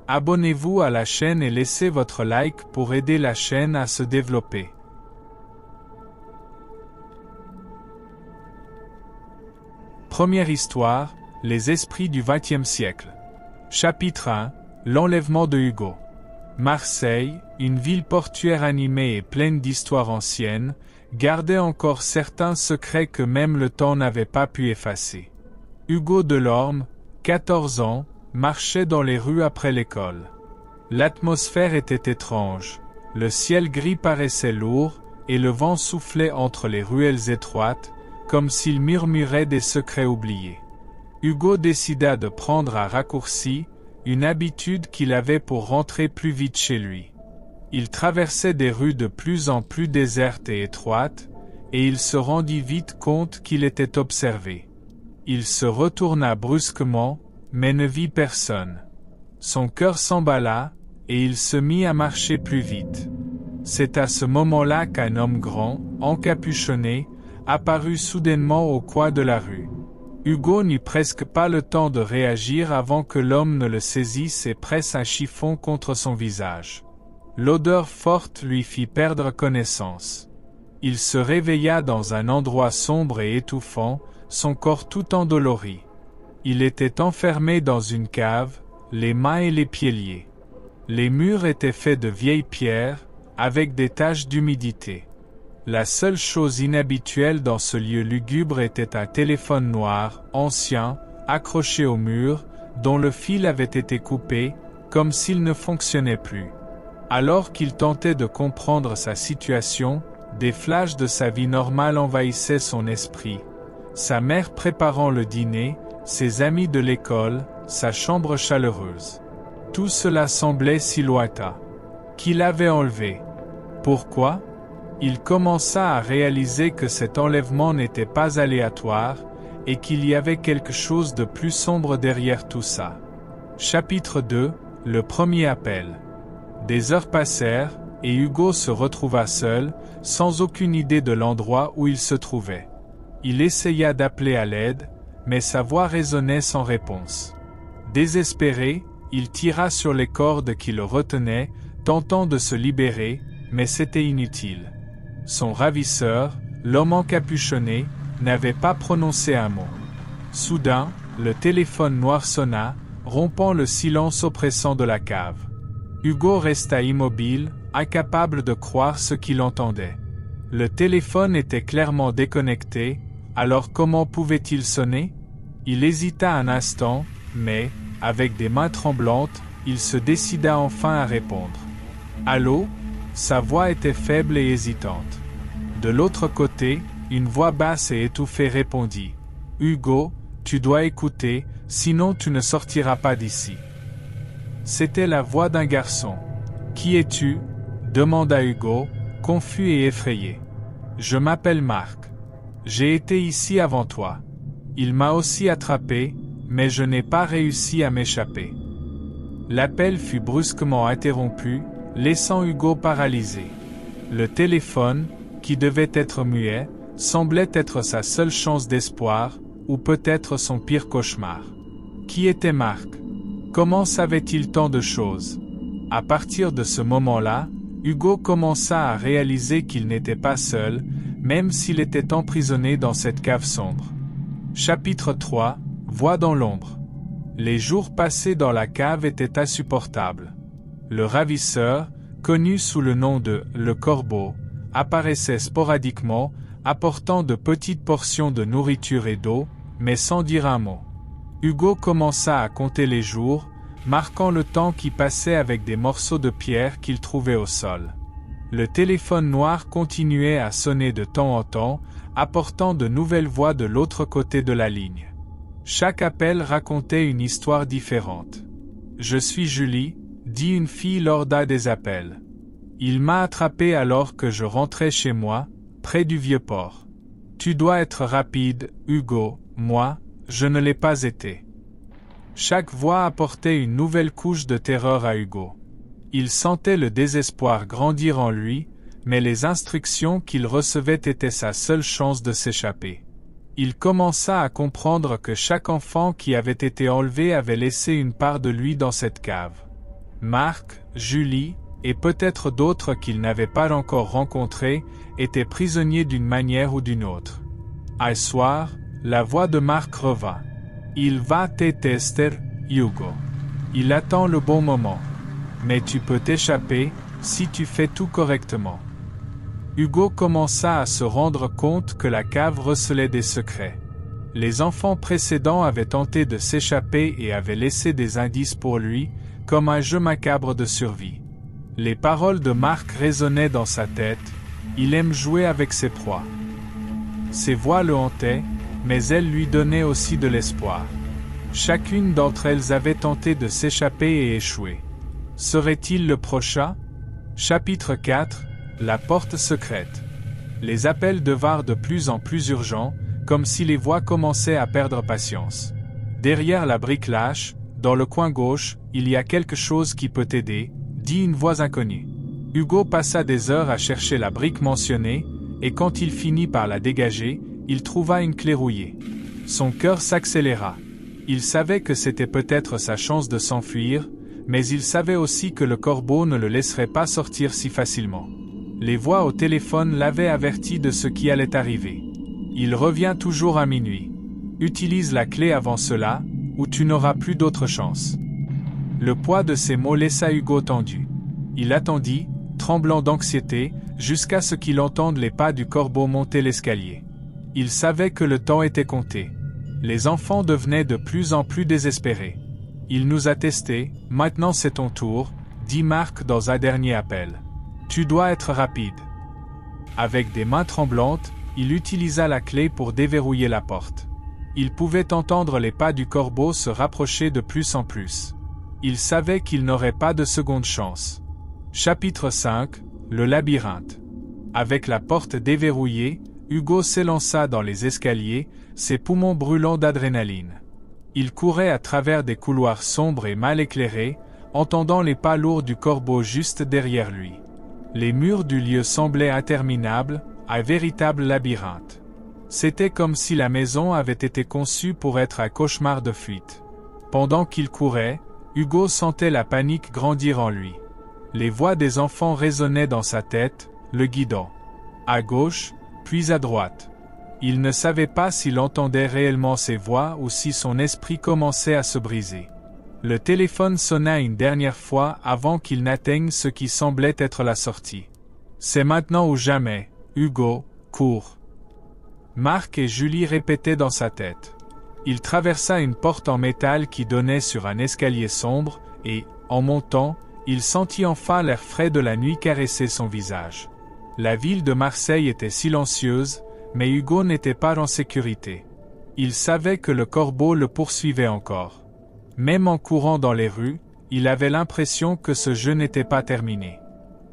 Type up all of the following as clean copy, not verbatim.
Abonnez-vous à la chaîne et laissez votre like pour aider la chaîne à se développer. Première histoire, les esprits du XXe siècle. Chapitre 1, l'enlèvement de Hugo. Marseille, une ville portuaire animée et pleine d'histoires anciennes, gardait encore certains secrets que même le temps n'avait pas pu effacer. Hugo Delorme, 14 ans, marchait dans les rues après l'école. L'atmosphère était étrange, le ciel gris paraissait lourd, et le vent soufflait entre les ruelles étroites, comme s'il murmurait des secrets oubliés. Hugo décida de prendre un raccourci, une habitude qu'il avait pour rentrer plus vite chez lui. Il traversait des rues de plus en plus désertes et étroites, et il se rendit vite compte qu'il était observé. Il se retourna brusquement, mais ne vit personne. Son cœur s'emballa, et il se mit à marcher plus vite. C'est à ce moment-là qu'un homme grand, encapuchonné, apparut soudainement au coin de la rue. Hugo n'eut presque pas le temps de réagir avant que l'homme ne le saisisse et presse un chiffon contre son visage. L'odeur forte lui fit perdre connaissance. Il se réveilla dans un endroit sombre et étouffant, son corps tout endolori. Il était enfermé dans une cave, les mains et les pieds liés. Les murs étaient faits de vieilles pierres, avec des taches d'humidité. La seule chose inhabituelle dans ce lieu lugubre était un téléphone noir, ancien, accroché au mur, dont le fil avait été coupé, comme s'il ne fonctionnait plus. Alors qu'il tentait de comprendre sa situation, des flashs de sa vie normale envahissaient son esprit. Sa mère préparant le dîner, ses amis de l'école, sa chambre chaleureuse. Tout cela semblait si lointain. Qui l'avait enlevé? Pourquoi? Il commença à réaliser que cet enlèvement n'était pas aléatoire, et qu'il y avait quelque chose de plus sombre derrière tout ça. Chapitre 2, le premier appel. Des heures passèrent, et Hugo se retrouva seul, sans aucune idée de l'endroit où il se trouvait. Il essaya d'appeler à l'aide, mais sa voix résonnait sans réponse. Désespéré, il tira sur les cordes qui le retenaient, tentant de se libérer, mais c'était inutile. Son ravisseur, l'homme encapuchonné, n'avait pas prononcé un mot. Soudain, le téléphone noir sonna, rompant le silence oppressant de la cave. Hugo resta immobile, incapable de croire ce qu'il entendait. Le téléphone était clairement déconnecté, alors comment pouvait-il sonner? Il hésita un instant, mais, avec des mains tremblantes, il se décida enfin à répondre. « Allô ?» Sa voix était faible et hésitante. De l'autre côté, une voix basse et étouffée répondit. « Hugo, tu dois écouter, sinon tu ne sortiras pas d'ici. » C'était la voix d'un garçon. « Qui es-tu » demanda Hugo, confus et effrayé. « Je m'appelle Marc. J'ai été ici avant toi. Il m'a aussi attrapé, mais je n'ai pas réussi à m'échapper. » L'appel fut brusquement interrompu, laissant Hugo paralysé. Le téléphone, qui devait être muet, semblait être sa seule chance d'espoir, ou peut-être son pire cauchemar. Qui était Marc? Comment savait-il tant de choses? À partir de ce moment-là, Hugo commença à réaliser qu'il n'était pas seul, même s'il était emprisonné dans cette cave sombre. Chapitre 3, Voix dans l'ombre. Les jours passés dans la cave étaient insupportables. Le ravisseur, connu sous le nom de « le corbeau », apparaissait sporadiquement, apportant de petites portions de nourriture et d'eau, mais sans dire un mot. Hugo commença à compter les jours, marquant le temps qui passait avec des morceaux de pierre qu'il trouvait au sol. Le téléphone noir continuait à sonner de temps en temps, apportant de nouvelles voix de l'autre côté de la ligne. Chaque appel racontait une histoire différente. « Je suis Julie », dit une fille lors d'un des appels. « Il m'a attrapé alors que je rentrais chez moi, près du Vieux-Port. Tu dois être rapide, Hugo, moi, je ne l'ai pas été. » Chaque voix apportait une nouvelle couche de terreur à Hugo. Il sentait le désespoir grandir en lui, mais les instructions qu'il recevait étaient sa seule chance de s'échapper. Il commença à comprendre que chaque enfant qui avait été enlevé avait laissé une part de lui dans cette cave. Marc, Julie, et peut-être d'autres qu'il n'avait pas encore rencontrés, étaient prisonniers d'une manière ou d'une autre. Un soir, la voix de Marc revint. Il va te tester, Hugo. Il attend le bon moment. Mais tu peux t'échapper, si tu fais tout correctement. Hugo commença à se rendre compte que la cave recelait des secrets. Les enfants précédents avaient tenté de s'échapper et avaient laissé des indices pour lui, comme un jeu macabre de survie. Les paroles de Marc résonnaient dans sa tête. Il aime jouer avec ses proies. Ses voix le hantaient, mais elles lui donnaient aussi de l'espoir. Chacune d'entre elles avait tenté de s'échapper et échoué. Serait-il le prochain? Chapitre 4. La porte secrète. Les appels devinrent de plus en plus urgents, comme si les voix commençaient à perdre patience. Derrière la brique lâche, dans le coin gauche, il y a quelque chose qui peut t'aider, dit une voix inconnue. Hugo passa des heures à chercher la brique mentionnée, et quand il finit par la dégager, il trouva une clé rouillée. Son cœur s'accéléra. Il savait que c'était peut-être sa chance de s'enfuir, mais il savait aussi que le corbeau ne le laisserait pas sortir si facilement. Les voix au téléphone l'avaient averti de ce qui allait arriver. Il revient toujours à minuit. Utilise la clé avant cela, ou tu n'auras plus d'autre chance. Le poids de ces mots laissa Hugo tendu. Il attendit, tremblant d'anxiété, jusqu'à ce qu'il entende les pas du corbeau monter l'escalier. Il savait que le temps était compté. Les enfants devenaient de plus en plus désespérés. « Il nous a testés, maintenant c'est ton tour », dit Marc dans un dernier appel. « Tu dois être rapide. » Avec des mains tremblantes, il utilisa la clé pour déverrouiller la porte. Il pouvait entendre les pas du corbeau se rapprocher de plus en plus. Il savait qu'il n'aurait pas de seconde chance. Chapitre 5. Le labyrinthe. Avec la porte déverrouillée, Hugo s'élança dans les escaliers, ses poumons brûlant d'adrénaline. Il courait à travers des couloirs sombres et mal éclairés, entendant les pas lourds du corbeau juste derrière lui. Les murs du lieu semblaient interminables, un véritable labyrinthe. C'était comme si la maison avait été conçue pour être un cauchemar de fuite. Pendant qu'il courait, Hugo sentait la panique grandir en lui. Les voix des enfants résonnaient dans sa tête, le guidant. À gauche, puis à droite. Il ne savait pas s'il entendait réellement ces voix ou si son esprit commençait à se briser. Le téléphone sonna une dernière fois avant qu'il n'atteigne ce qui semblait être la sortie. « C'est maintenant ou jamais, Hugo, cours !» Marc et Julie répétaient dans sa tête. Il traversa une porte en métal qui donnait sur un escalier sombre et, en montant, il sentit enfin l'air frais de la nuit caresser son visage. La ville de Marseille était silencieuse, mais Hugo n'était pas en sécurité. Il savait que le corbeau le poursuivait encore. Même en courant dans les rues, il avait l'impression que ce jeu n'était pas terminé.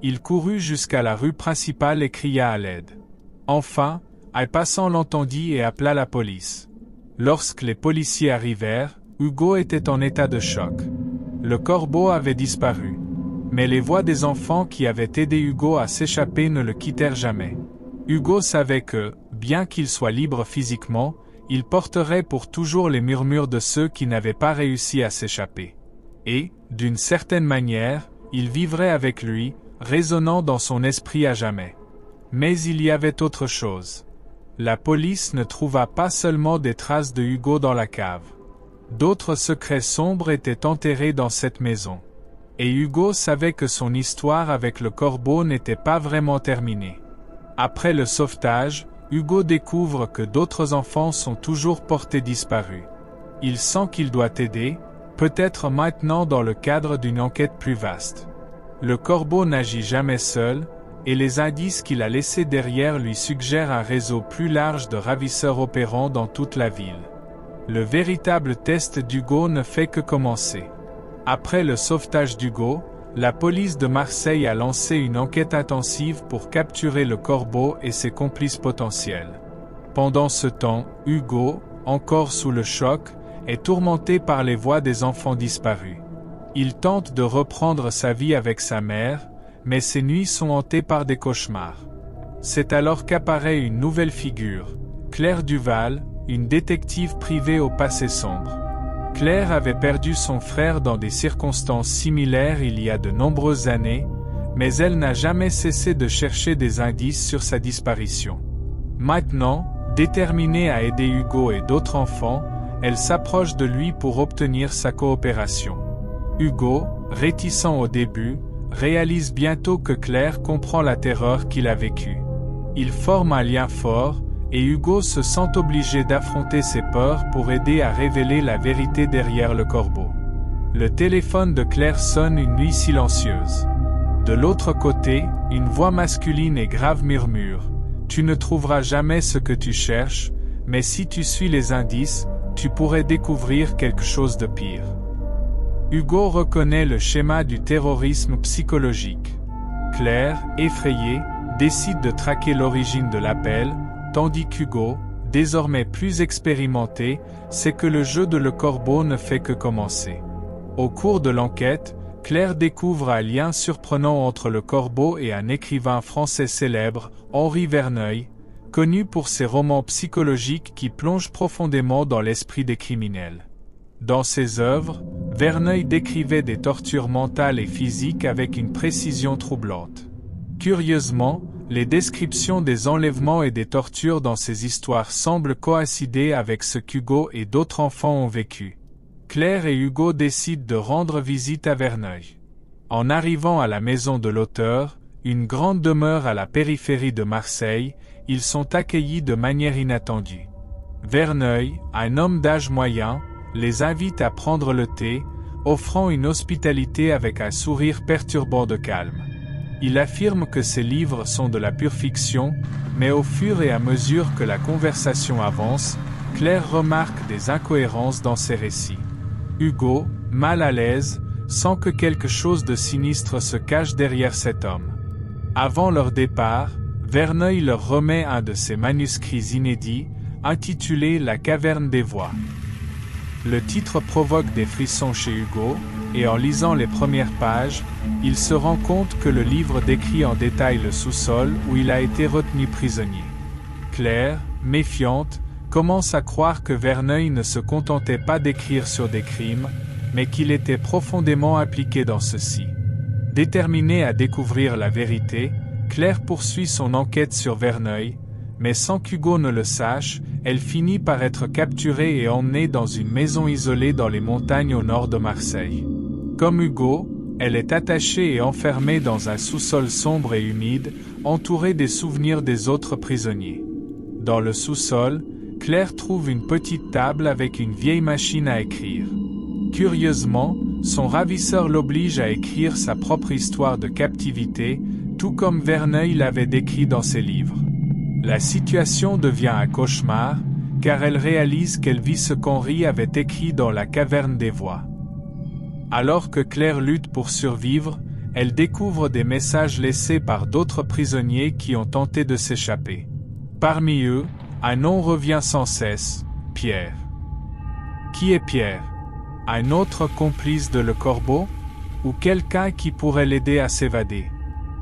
Il courut jusqu'à la rue principale et cria à l'aide. Enfin, un passant l'entendit et appela la police. Lorsque les policiers arrivèrent, Hugo était en état de choc. Le corbeau avait disparu. Mais les voix des enfants qui avaient aidé Hugo à s'échapper ne le quittèrent jamais. Hugo savait que, bien qu'il soit libre physiquement, il porterait pour toujours les murmures de ceux qui n'avaient pas réussi à s'échapper. Et, d'une certaine manière, il vivrait avec lui, résonnant dans son esprit à jamais. Mais il y avait autre chose. La police ne trouva pas seulement des traces de Hugo dans la cave. D'autres secrets sombres étaient enterrés dans cette maison. Et Hugo savait que son histoire avec le corbeau n'était pas vraiment terminée. Après le sauvetage, Hugo découvre que d'autres enfants sont toujours portés disparus. Il sent qu'il doit aider, peut-être maintenant dans le cadre d'une enquête plus vaste. Le corbeau n'agit jamais seul, et les indices qu'il a laissés derrière lui suggèrent un réseau plus large de ravisseurs opérant dans toute la ville. Le véritable test d'Hugo ne fait que commencer. Après le sauvetage d'Hugo, la police de Marseille a lancé une enquête intensive pour capturer le corbeau et ses complices potentiels. Pendant ce temps, Hugo, encore sous le choc, est tourmenté par les voix des enfants disparus. Il tente de reprendre sa vie avec sa mère, mais ses nuits sont hantées par des cauchemars. C'est alors qu'apparaît une nouvelle figure, Claire Duval, une détective privée au passé sombre. Claire avait perdu son frère dans des circonstances similaires il y a de nombreuses années, mais elle n'a jamais cessé de chercher des indices sur sa disparition. Maintenant, déterminée à aider Hugo et d'autres enfants, elle s'approche de lui pour obtenir sa coopération. Hugo, réticent au début, réalise bientôt que Claire comprend la terreur qu'il a vécue. Ils forment un lien fort, et Hugo se sent obligé d'affronter ses peurs pour aider à révéler la vérité derrière le corbeau. Le téléphone de Claire sonne une nuit silencieuse. De l'autre côté, une voix masculine et grave murmure « Tu ne trouveras jamais ce que tu cherches, mais si tu suis les indices, tu pourrais découvrir quelque chose de pire. » Hugo reconnaît le schéma du terrorisme psychologique. Claire, effrayée, décide de traquer l'origine de l'appel, tandis qu'Hugo, désormais plus expérimenté, sait que le jeu de le corbeau ne fait que commencer. Au cours de l'enquête, Claire découvre un lien surprenant entre le corbeau et un écrivain français célèbre, Henri Verneuil, connu pour ses romans psychologiques qui plongent profondément dans l'esprit des criminels. Dans ses œuvres, Verneuil décrivait des tortures mentales et physiques avec une précision troublante. Curieusement, les descriptions des enlèvements et des tortures dans ses histoires semblent coïncider avec ce qu'Hugo et d'autres enfants ont vécu. Claire et Hugo décident de rendre visite à Verneuil. En arrivant à la maison de l'auteur, une grande demeure à la périphérie de Marseille, ils sont accueillis de manière inattendue. Verneuil, un homme d'âge moyen, les invite à prendre le thé, offrant une hospitalité avec un sourire perturbant de calme. Il affirme que ses livres sont de la pure fiction, mais au fur et à mesure que la conversation avance, Claire remarque des incohérences dans ses récits. Hugo, mal à l'aise, sent que quelque chose de sinistre se cache derrière cet homme. Avant leur départ, Verneuil leur remet un de ses manuscrits inédits, intitulé « La caverne des voix ». Le titre provoque des frissons chez Hugo, et en lisant les premières pages, il se rend compte que le livre décrit en détail le sous-sol où il a été retenu prisonnier. Claire, méfiante, commence à croire que Verneuil ne se contentait pas d'écrire sur des crimes, mais qu'il était profondément impliqué dans ceux-ci. Déterminée à découvrir la vérité, Claire poursuit son enquête sur Verneuil, mais sans qu'Hugo ne le sache, elle finit par être capturée et emmenée dans une maison isolée dans les montagnes au nord de Marseille. Comme Hugo, elle est attachée et enfermée dans un sous-sol sombre et humide, entourée des souvenirs des autres prisonniers. Dans le sous-sol, Claire trouve une petite table avec une vieille machine à écrire. Curieusement, son ravisseur l'oblige à écrire sa propre histoire de captivité, tout comme Verneuil l'avait décrit dans ses livres. La situation devient un cauchemar, car elle réalise qu'elle vit ce qu'Henri avait écrit dans la caverne des voix. Alors que Claire lutte pour survivre, elle découvre des messages laissés par d'autres prisonniers qui ont tenté de s'échapper. Parmi eux, un nom revient sans cesse, Pierre. Qui est Pierre? Un autre complice de Le Corbeau? Ou quelqu'un qui pourrait l'aider à s'évader?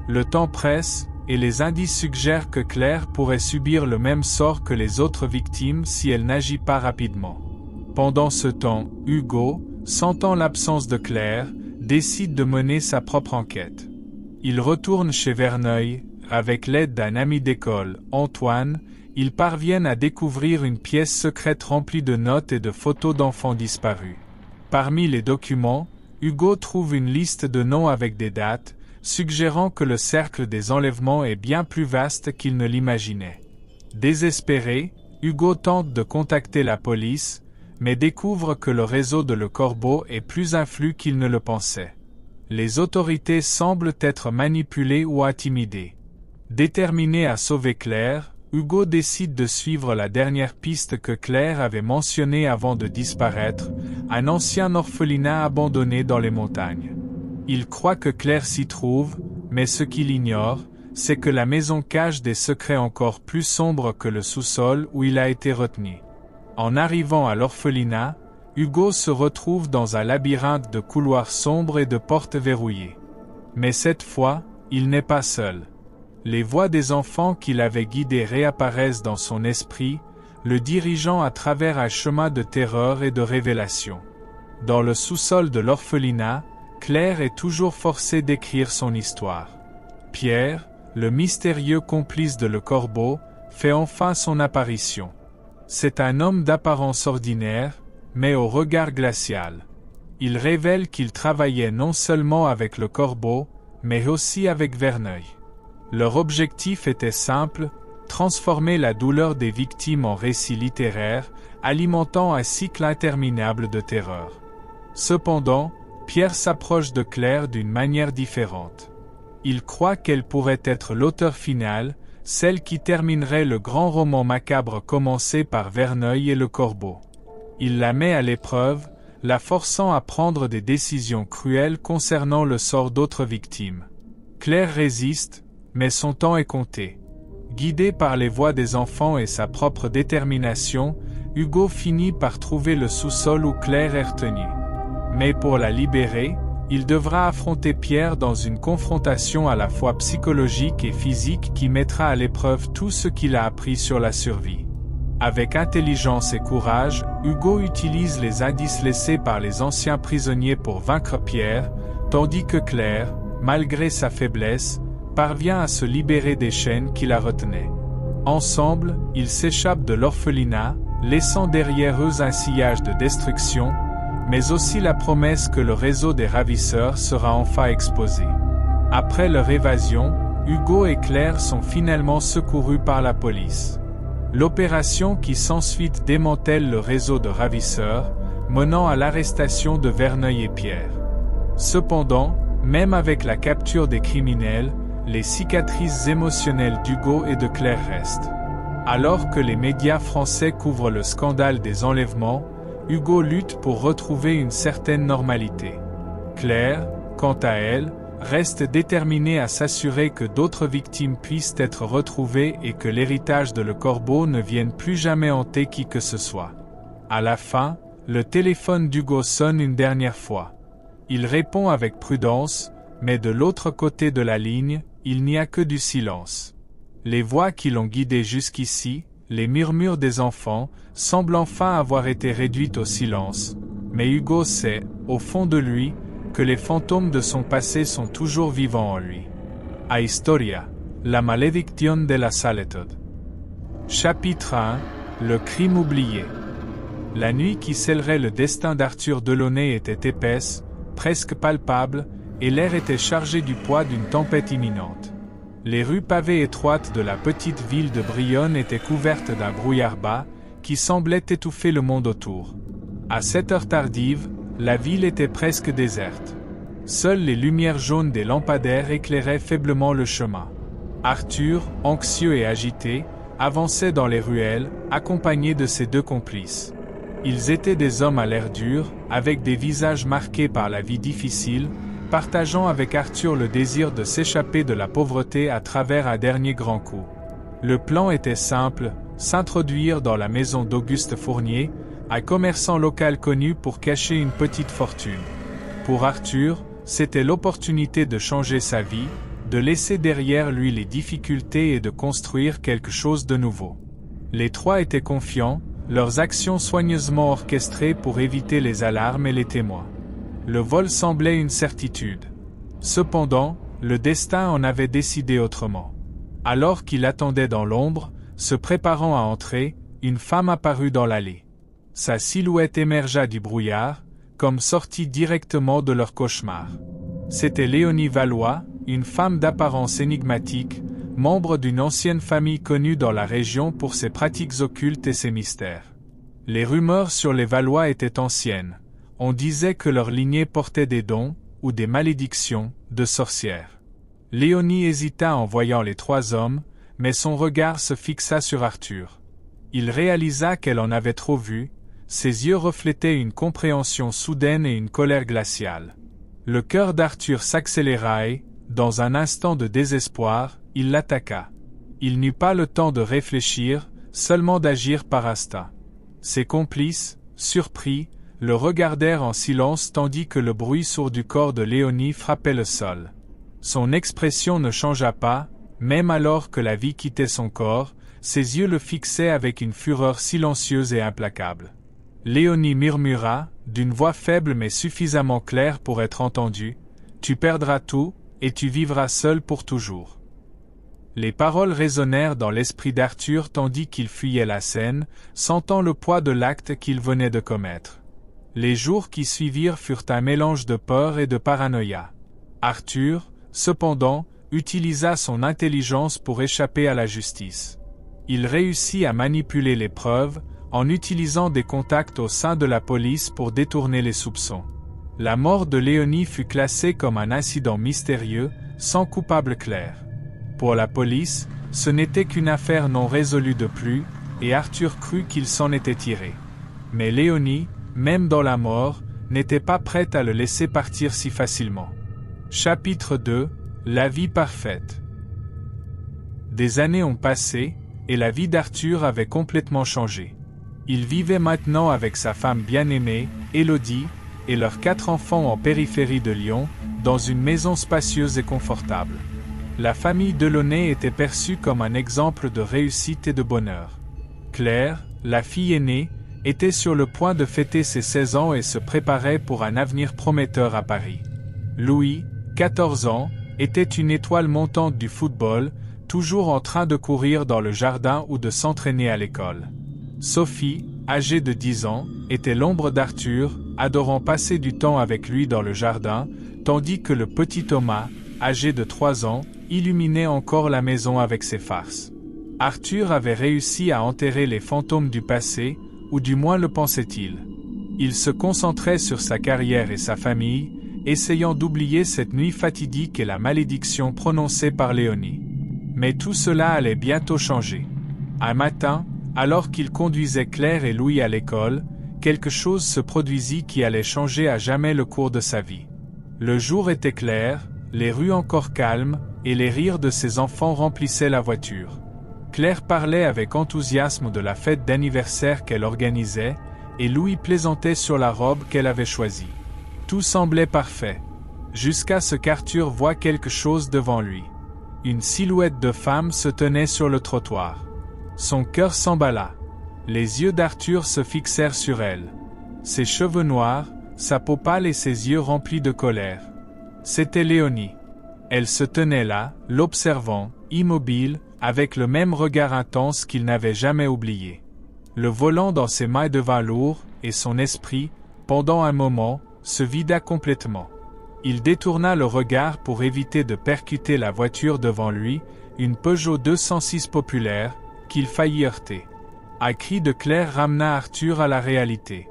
Le temps presse, et les indices suggèrent que Claire pourrait subir le même sort que les autres victimes si elle n'agit pas rapidement. Pendant ce temps, Hugo, sentant l'absence de Claire, décide de mener sa propre enquête. Il retourne chez Verneuil, avec l'aide d'un ami d'école, Antoine, ils parviennent à découvrir une pièce secrète remplie de notes et de photos d'enfants disparus. Parmi les documents, Hugo trouve une liste de noms avec des dates, suggérant que le cercle des enlèvements est bien plus vaste qu'il ne l'imaginait. Désespéré, Hugo tente de contacter la police, mais découvre que le réseau de Le Corbeau est plus influent qu'il ne le pensait. Les autorités semblent être manipulées ou intimidées. Déterminé à sauver Claire, Hugo décide de suivre la dernière piste que Claire avait mentionnée avant de disparaître, un ancien orphelinat abandonné dans les montagnes. Il croit que Claire s'y trouve, mais ce qu'il ignore, c'est que la maison cache des secrets encore plus sombres que le sous-sol où il a été retenu. En arrivant à l'orphelinat, Hugo se retrouve dans un labyrinthe de couloirs sombres et de portes verrouillées. Mais cette fois, il n'est pas seul. Les voix des enfants qui l'avaient guidé réapparaissent dans son esprit, le dirigeant à travers un chemin de terreur et de révélation. dans le sous-sol de l'orphelinat, Claire est toujours forcée d'écrire son histoire. Pierre, le mystérieux complice de Le Corbeau, fait enfin son apparition. C'est un homme d'apparence ordinaire, mais au regard glacial. Il révèle qu'il travaillait non seulement avec Le Corbeau, mais aussi avec Verneuil. Leur objectif était simple, transformer la douleur des victimes en récit littéraire, alimentant un cycle interminable de terreur. Cependant, Pierre s'approche de Claire d'une manière différente. Il croit qu'elle pourrait être l'auteur final, celle qui terminerait le grand roman macabre commencé par Verneuil et Le Corbeau. Il la met à l'épreuve, la forçant à prendre des décisions cruelles concernant le sort d'autres victimes. Claire résiste, mais son temps est compté. Guidé par les voix des enfants et sa propre détermination, Hugo finit par trouver le sous-sol où Claire est retenue. Mais pour la libérer, il devra affronter Pierre dans une confrontation à la fois psychologique et physique qui mettra à l'épreuve tout ce qu'il a appris sur la survie. Avec intelligence et courage, Hugo utilise les indices laissés par les anciens prisonniers pour vaincre Pierre, tandis que Claire, malgré sa faiblesse, parvient à se libérer des chaînes qui la retenaient. Ensemble, ils s'échappent de l'orphelinat, laissant derrière eux un sillage de destruction, mais aussi la promesse que le réseau des ravisseurs sera enfin exposé. Après leur évasion, Hugo et Claire sont finalement secourus par la police. L'opération qui s'ensuit démantèle le réseau de ravisseurs, menant à l'arrestation de Verneuil et Pierre. Cependant, même avec la capture des criminels, les cicatrices émotionnelles d'Hugo et de Claire restent. Alors que les médias français couvrent le scandale des enlèvements, Hugo lutte pour retrouver une certaine normalité. Claire, quant à elle, reste déterminée à s'assurer que d'autres victimes puissent être retrouvées et que l'héritage de Le Corbeau ne vienne plus jamais hanter qui que ce soit. À la fin, le téléphone d'Hugo sonne une dernière fois. Il répond avec prudence, mais de l'autre côté de la ligne, il n'y a que du silence. Les voix qui l'ont guidé jusqu'ici, les murmures des enfants, semblent enfin avoir été réduites au silence, mais Hugo sait, au fond de lui, que les fantômes de son passé sont toujours vivants en lui. A Historia, la malédiction de la Saletod. Chapitre 1, le crime oublié. La nuit qui scellerait le destin d'Arthur Delaunay était épaisse, presque palpable, et l'air était chargé du poids d'une tempête imminente. Les rues pavées étroites de la petite ville de Brionne étaient couvertes d'un brouillard bas, qui semblait étouffer le monde autour. À cette heure tardive, la ville était presque déserte. Seules les lumières jaunes des lampadaires éclairaient faiblement le chemin. Arthur, anxieux et agité, avançait dans les ruelles, accompagné de ses deux complices. Ils étaient des hommes à l'air dur, avec des visages marqués par la vie difficile, partageant avec Arthur le désir de s'échapper de la pauvreté à travers un dernier grand coup. Le plan était simple, s'introduire dans la maison d'Auguste Fournier, un commerçant local connu pour cacher une petite fortune. Pour Arthur, c'était l'opportunité de changer sa vie, de laisser derrière lui les difficultés et de construire quelque chose de nouveau. Les trois étaient confiants, leurs actions soigneusement orchestrées pour éviter les alarmes et les témoins. Le vol semblait une certitude. Cependant, le destin en avait décidé autrement. Alors qu'il attendait dans l'ombre, se préparant à entrer, une femme apparut dans l'allée. Sa silhouette émergea du brouillard, comme sortie directement de leur cauchemar. C'était Léonie Valois, une femme d'apparence énigmatique, membre d'une ancienne famille connue dans la région pour ses pratiques occultes et ses mystères. Les rumeurs sur les Valois étaient anciennes. On disait que leur lignée portait des dons, ou des malédictions, de sorcières. Léonie hésita en voyant les trois hommes, mais son regard se fixa sur Arthur. Il réalisa qu'elle en avait trop vu, ses yeux reflétaient une compréhension soudaine et une colère glaciale. Le cœur d'Arthur s'accéléra et, dans un instant de désespoir, il l'attaqua. Il n'eut pas le temps de réfléchir, seulement d'agir par instinct. Ses complices, surpris, le regardèrent en silence tandis que le bruit sourd du corps de Léonie frappait le sol. Son expression ne changea pas, même alors que la vie quittait son corps, ses yeux le fixaient avec une fureur silencieuse et implacable. Léonie murmura, d'une voix faible mais suffisamment claire pour être entendue, « Tu perdras tout, et tu vivras seul pour toujours. » Les paroles résonnèrent dans l'esprit d'Arthur tandis qu'il fuyait la scène, sentant le poids de l'acte qu'il venait de commettre. Les jours qui suivirent furent un mélange de peur et de paranoïa. Arthur, cependant, utilisa son intelligence pour échapper à la justice. Il réussit à manipuler les preuves, en utilisant des contacts au sein de la police pour détourner les soupçons. La mort de Léonie fut classée comme un incident mystérieux, sans coupable clair. Pour la police, ce n'était qu'une affaire non résolue de plus, et Arthur crut qu'il s'en était tiré. Mais Léonie, même dans la mort, n'était pas prête à le laisser partir si facilement. Chapitre 2 – La vie parfaite. Des années ont passé, et la vie d'Arthur avait complètement changé. Il vivait maintenant avec sa femme bien-aimée, Élodie, et leurs 4 enfants en périphérie de Lyon, dans une maison spacieuse et confortable. La famille Delaunay était perçue comme un exemple de réussite et de bonheur. Claire, la fille aînée, était sur le point de fêter ses 16 ans et se préparait pour un avenir prometteur à Paris. Louis, 14 ans, était une étoile montante du football, toujours en train de courir dans le jardin ou de s'entraîner à l'école. Sophie, âgée de 10 ans, était l'ombre d'Arthur, adorant passer du temps avec lui dans le jardin, tandis que le petit Thomas, âgé de 3 ans, illuminait encore la maison avec ses farces. Arthur avait réussi à enterrer les fantômes du passé, ou du moins le pensait-il. Il se concentrait sur sa carrière et sa famille, essayant d'oublier cette nuit fatidique et la malédiction prononcée par Léonie. Mais tout cela allait bientôt changer. Un matin, alors qu'il conduisait Claire et Louis à l'école, quelque chose se produisit qui allait changer à jamais le cours de sa vie. Le jour était clair, les rues encore calmes, et les rires de ses enfants remplissaient la voiture. Claire parlait avec enthousiasme de la fête d'anniversaire qu'elle organisait, et Louis plaisantait sur la robe qu'elle avait choisie. Tout semblait parfait, jusqu'à ce qu'Arthur voie quelque chose devant lui. Une silhouette de femme se tenait sur le trottoir. Son cœur s'emballa. Les yeux d'Arthur se fixèrent sur elle. Ses cheveux noirs, sa peau pâle et ses yeux remplis de colère. C'était Léonie. Elle se tenait là, l'observant, immobile, avec le même regard intense qu'il n'avait jamais oublié. Le volant dans ses mains devint lourd, et son esprit, pendant un moment, se vida complètement. Il détourna le regard pour éviter de percuter la voiture devant lui, une Peugeot 206 populaire, qu'il faillit heurter. Un cri de Claire ramena Arthur à la réalité.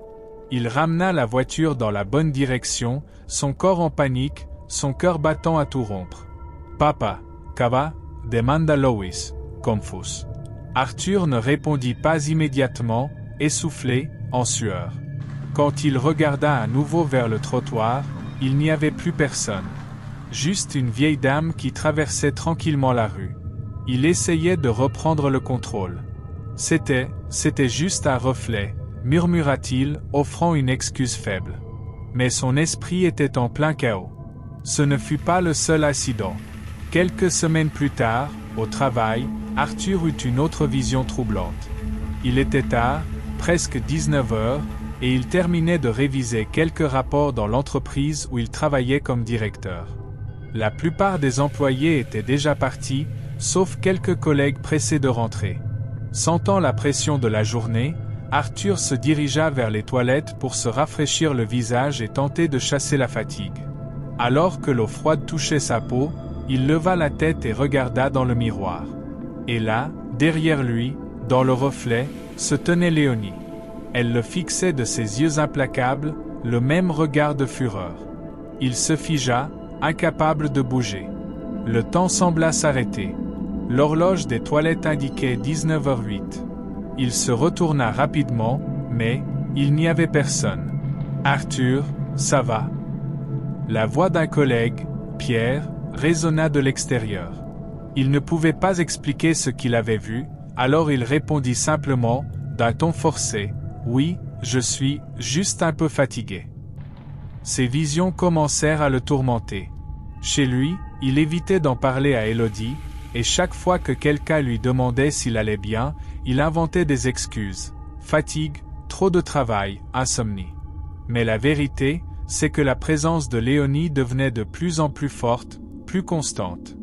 Il ramena la voiture dans la bonne direction, son corps en panique, son cœur battant à tout rompre. « Papa, Kava ?» demanda Lois, confus. Arthur ne répondit pas immédiatement, essoufflé, en sueur. Quand il regarda à nouveau vers le trottoir, il n'y avait plus personne. Juste une vieille dame qui traversait tranquillement la rue. Il essayait de reprendre le contrôle. C'était juste un reflet, murmura-t-il, offrant une excuse faible. Mais son esprit était en plein chaos. Ce ne fut pas le seul incident. Quelques semaines plus tard, au travail, Arthur eut une autre vision troublante. Il était tard, presque 19 heures, et il terminait de réviser quelques rapports dans l'entreprise où il travaillait comme directeur. La plupart des employés étaient déjà partis, sauf quelques collègues pressés de rentrer. Sentant la pression de la journée, Arthur se dirigea vers les toilettes pour se rafraîchir le visage et tenter de chasser la fatigue. Alors que l'eau froide touchait sa peau, il leva la tête et regarda dans le miroir. Et là, derrière lui, dans le reflet, se tenait Léonie. Elle le fixait de ses yeux implacables, le même regard de fureur. Il se figea, incapable de bouger. Le temps sembla s'arrêter. L'horloge des toilettes indiquait 19h08. Il se retourna rapidement, mais il n'y avait personne. « Arthur, ça va ?» La voix d'un collègue, Pierre, résonna de l'extérieur. Il ne pouvait pas expliquer ce qu'il avait vu, alors il répondit simplement, d'un ton forcé, « Oui, je suis juste un peu fatigué. » Ses visions commencèrent à le tourmenter. Chez lui, il évitait d'en parler à Élodie, et chaque fois que quelqu'un lui demandait s'il allait bien, il inventait des excuses. Fatigue, trop de travail, insomnie. Mais la vérité, c'est que la présence de Léonie devenait de plus en plus forte, plus constante.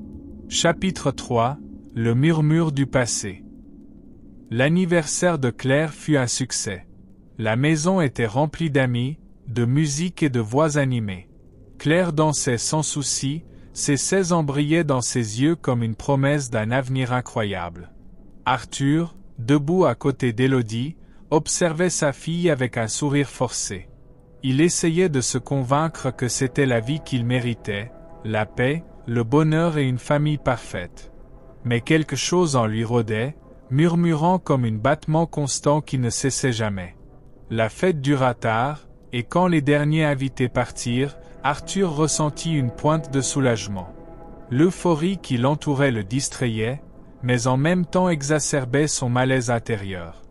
Chapitre 3. Le murmure du passé. L'anniversaire de Claire fut un succès. La maison était remplie d'amis, de musique et de voix animées. Claire dansait sans souci, ses 16 ans brillaient dans ses yeux comme une promesse d'un avenir incroyable. Arthur, debout à côté d'Élodie, observait sa fille avec un sourire forcé. Il essayait de se convaincre que c'était la vie qu'il méritait, la paix, le bonheur et une famille parfaite. Mais quelque chose en lui rôdait, murmurant comme un battement constant qui ne cessait jamais. La fête dura tard, et quand les derniers invités partirent, Arthur ressentit une pointe de soulagement. L'euphorie qui l'entourait le distrayait, mais en même temps exacerbait son malaise intérieur.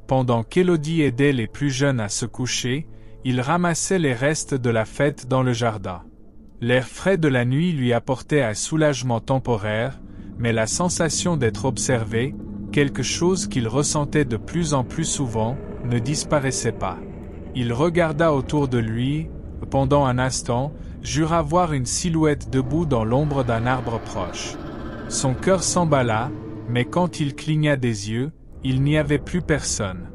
Pendant qu'Élodie aidait les plus jeunes à se coucher, il ramassait les restes de la fête dans le jardin. L'air frais de la nuit lui apportait un soulagement temporaire, mais la sensation d'être observé, quelque chose qu'il ressentait de plus en plus souvent, ne disparaissait pas. Il regarda autour de lui, pendant un instant, jura voir une silhouette debout dans l'ombre d'un arbre proche. Son cœur s'emballa, mais quand il cligna des yeux, il n'y avait plus personne.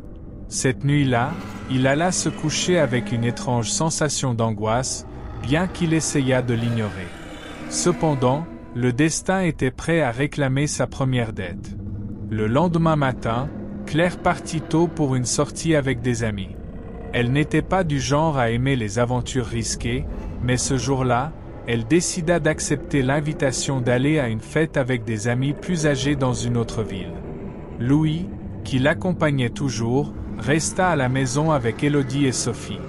Cette nuit-là, il alla se coucher avec une étrange sensation d'angoisse, bien qu'il essayât de l'ignorer. Cependant, le destin était prêt à réclamer sa première dette. Le lendemain matin, Claire partit tôt pour une sortie avec des amis. Elle n'était pas du genre à aimer les aventures risquées, mais ce jour-là, elle décida d'accepter l'invitation d'aller à une fête avec des amis plus âgés dans une autre ville. Louis, qui l'accompagnait toujours, resta à la maison avec Élodie et Sophie.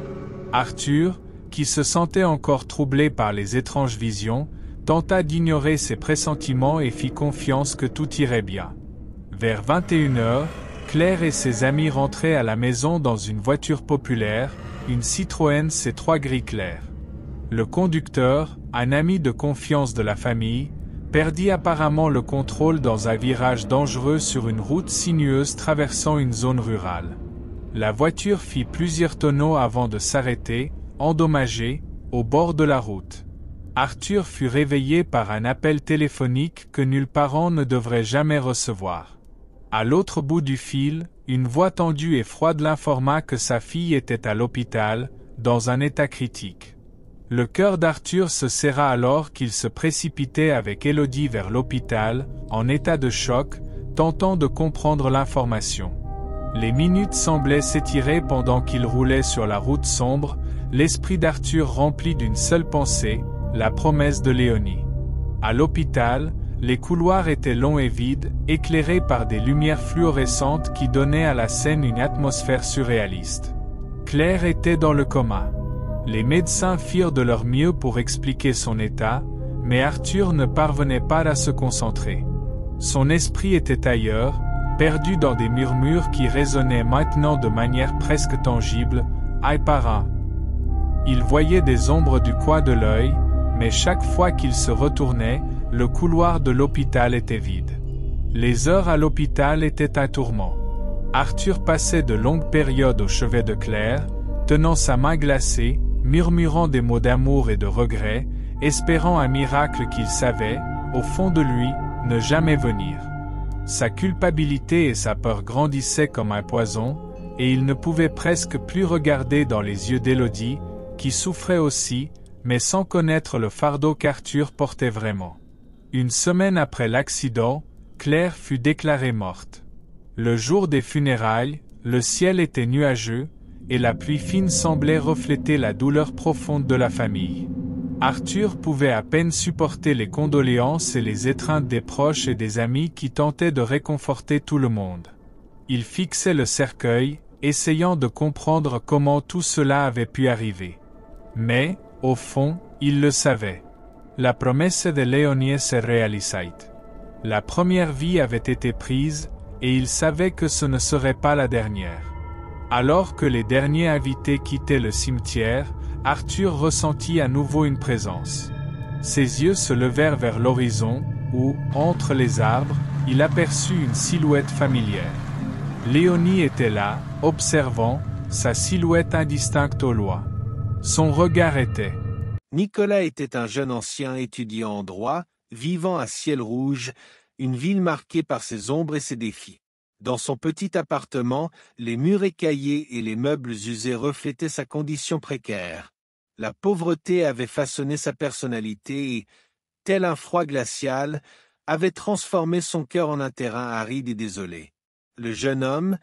Arthur, qui se sentait encore troublé par les étranges visions, tenta d'ignorer ses pressentiments et fit confiance que tout irait bien. Vers 21h, Claire et ses amis rentraient à la maison dans une voiture populaire, une Citroën C3 gris clair. Le conducteur, un ami de confiance de la famille, perdit apparemment le contrôle dans un virage dangereux sur une route sinueuse traversant une zone rurale. La voiture fit plusieurs tonneaux avant de s'arrêter, endommagée, au bord de la route. Arthur fut réveillé par un appel téléphonique que nul parent ne devrait jamais recevoir. À l'autre bout du fil, une voix tendue et froide l'informa que sa fille était à l'hôpital, dans un état critique. Le cœur d'Arthur se serra alors qu'il se précipitait avec Élodie vers l'hôpital, en état de choc, tentant de comprendre l'information. Les minutes semblaient s'étirer pendant qu'il roulait sur la route sombre, l'esprit d'Arthur rempli d'une seule pensée, la promesse de Léonie. À l'hôpital, les couloirs étaient longs et vides, éclairés par des lumières fluorescentes qui donnaient à la scène une atmosphère surréaliste. Claire était dans le coma. Les médecins firent de leur mieux pour expliquer son état, mais Arthur ne parvenait pas à se concentrer. Son esprit était ailleurs, perdu dans des murmures qui résonnaient maintenant de manière presque tangible, un par un. Il voyait des ombres du coin de l'œil, mais chaque fois qu'il se retournait, le couloir de l'hôpital était vide. Les heures à l'hôpital étaient un tourment. Arthur passait de longues périodes au chevet de Claire, tenant sa main glacée, murmurant des mots d'amour et de regret, espérant un miracle qu'il savait, au fond de lui, ne jamais venir. Sa culpabilité et sa peur grandissaient comme un poison, et il ne pouvait presque plus regarder dans les yeux d'Élodie, qui souffrait aussi, mais sans connaître le fardeau qu'Arthur portait vraiment. Une semaine après l'accident, Claire fut déclarée morte. Le jour des funérailles, le ciel était nuageux, et la pluie fine semblait refléter la douleur profonde de la famille. Arthur pouvait à peine supporter les condoléances et les étreintes des proches et des amis qui tentaient de réconforter tout le monde. Il fixait le cercueil, essayant de comprendre comment tout cela avait pu arriver. Mais, au fond, il le savait. La promesse de Léonie se réalisait. La première vie avait été prise, et il savait que ce ne serait pas la dernière. Alors que les derniers invités quittaient le cimetière, Arthur ressentit à nouveau une présence. Ses yeux se levèrent vers l'horizon, où, entre les arbres, il aperçut une silhouette familière. Léonie était là, observant, sa silhouette indistincte au loin. Son regard était. Nicolas était un jeune ancien étudiant en droit, vivant à Ciel Rouge, une ville marquée par ses ombres et ses défis. Dans son petit appartement, les murs écaillés et les meubles usés reflétaient sa condition précaire. La pauvreté avait façonné sa personnalité et, tel un froid glacial, avait transformé son cœur en un terrain aride et désolé. Le jeune homme,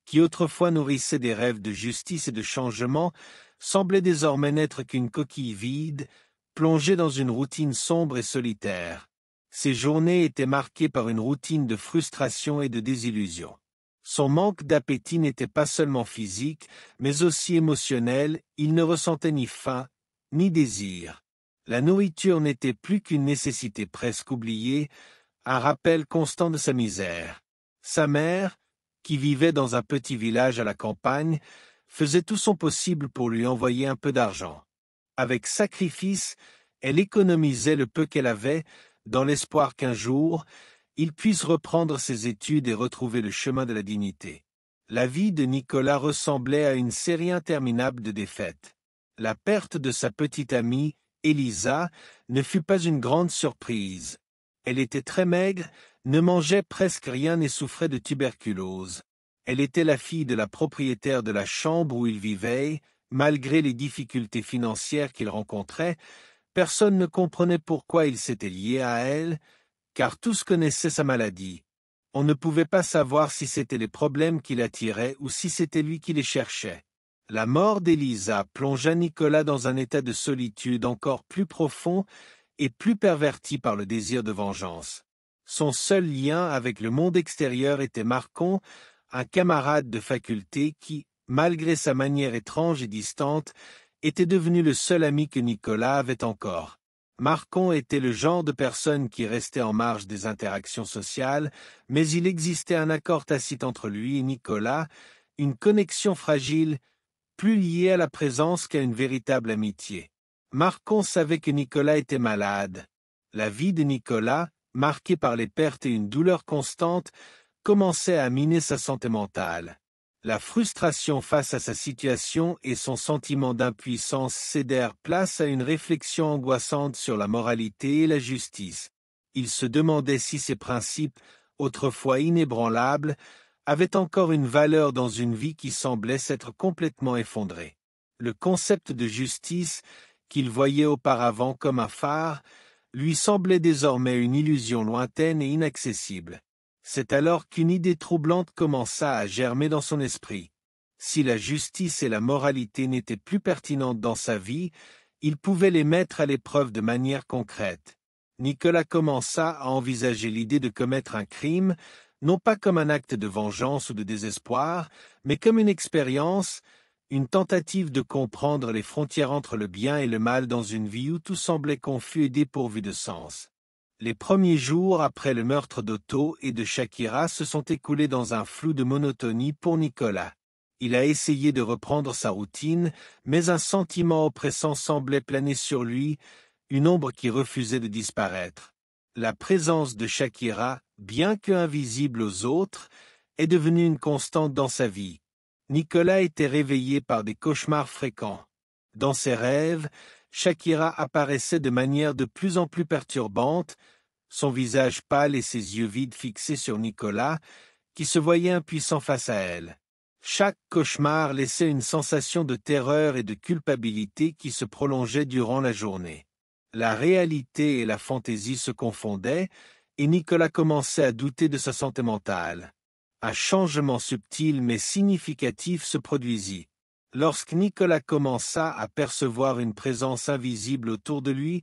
qui autrefois nourrissait des rêves de justice et de changement, semblait désormais n'être qu'une coquille vide, plongée dans une routine sombre et solitaire. Ses journées étaient marquées par une routine de frustration et de désillusion. Son manque d'appétit n'était pas seulement physique, mais aussi émotionnel, il ne ressentait ni faim, ni désir. La nourriture n'était plus qu'une nécessité presque oubliée, un rappel constant de sa misère. Sa mère, qui vivait dans un petit village à la campagne, faisait tout son possible pour lui envoyer un peu d'argent. Avec sacrifice, elle économisait le peu qu'elle avait, dans l'espoir qu'un jour, il puisse reprendre ses études et retrouver le chemin de la dignité. La vie de Nicolas ressemblait à une série interminable de défaites. La perte de sa petite amie, Elisa, ne fut pas une grande surprise. Elle était très maigre, ne mangeait presque rien et souffrait de tuberculose. Elle était la fille de la propriétaire de la chambre où il vivait. Malgré les difficultés financières qu'il rencontrait, personne ne comprenait pourquoi il s'était lié à elle, car tous connaissaient sa maladie. On ne pouvait pas savoir si c'était les problèmes qui l'attiraient ou si c'était lui qui les cherchait. La mort d'Elisa plongea Nicolas dans un état de solitude encore plus profond et plus perverti par le désir de vengeance. Son seul lien avec le monde extérieur était Marcon, un camarade de faculté qui, malgré sa manière étrange et distante, était devenu le seul ami que Nicolas avait encore. Marcon était le genre de personne qui restait en marge des interactions sociales, mais il existait un accord tacite entre lui et Nicolas, une connexion fragile, plus liée à la présence qu'à une véritable amitié. Marcon savait que Nicolas était malade. La vie de Nicolas, marquée par les pertes et une douleur constante, commençait à miner sa santé mentale. La frustration face à sa situation et son sentiment d'impuissance cédèrent place à une réflexion angoissante sur la moralité et la justice. Il se demandait si ces principes, autrefois inébranlables, avaient encore une valeur dans une vie qui semblait s'être complètement effondrée. Le concept de justice, qu'il voyait auparavant comme un phare, lui semblait désormais une illusion lointaine et inaccessible. C'est alors qu'une idée troublante commença à germer dans son esprit. Si la justice et la moralité n'étaient plus pertinentes dans sa vie, il pouvait les mettre à l'épreuve de manière concrète. Nicolas commença à envisager l'idée de commettre un crime, non pas comme un acte de vengeance ou de désespoir, mais comme une expérience, une tentative de comprendre les frontières entre le bien et le mal dans une vie où tout semblait confus et dépourvu de sens. Les premiers jours après le meurtre d'Otto et de Shakira se sont écoulés dans un flou de monotonie pour Nicolas. Il a essayé de reprendre sa routine, mais un sentiment oppressant semblait planer sur lui, une ombre qui refusait de disparaître. La présence de Shakira, bien que invisible aux autres, est devenue une constante dans sa vie. Nicolas était réveillé par des cauchemars fréquents. Dans ses rêves, Shakira apparaissait de manière de plus en plus perturbante, son visage pâle et ses yeux vides fixés sur Nicolas, qui se voyait impuissant face à elle. Chaque cauchemar laissait une sensation de terreur et de culpabilité qui se prolongeait durant la journée. La réalité et la fantaisie se confondaient, et Nicolas commençait à douter de sa santé mentale. Un changement subtil mais significatif se produisit. Lorsque Nicolas commença à percevoir une présence invisible autour de lui,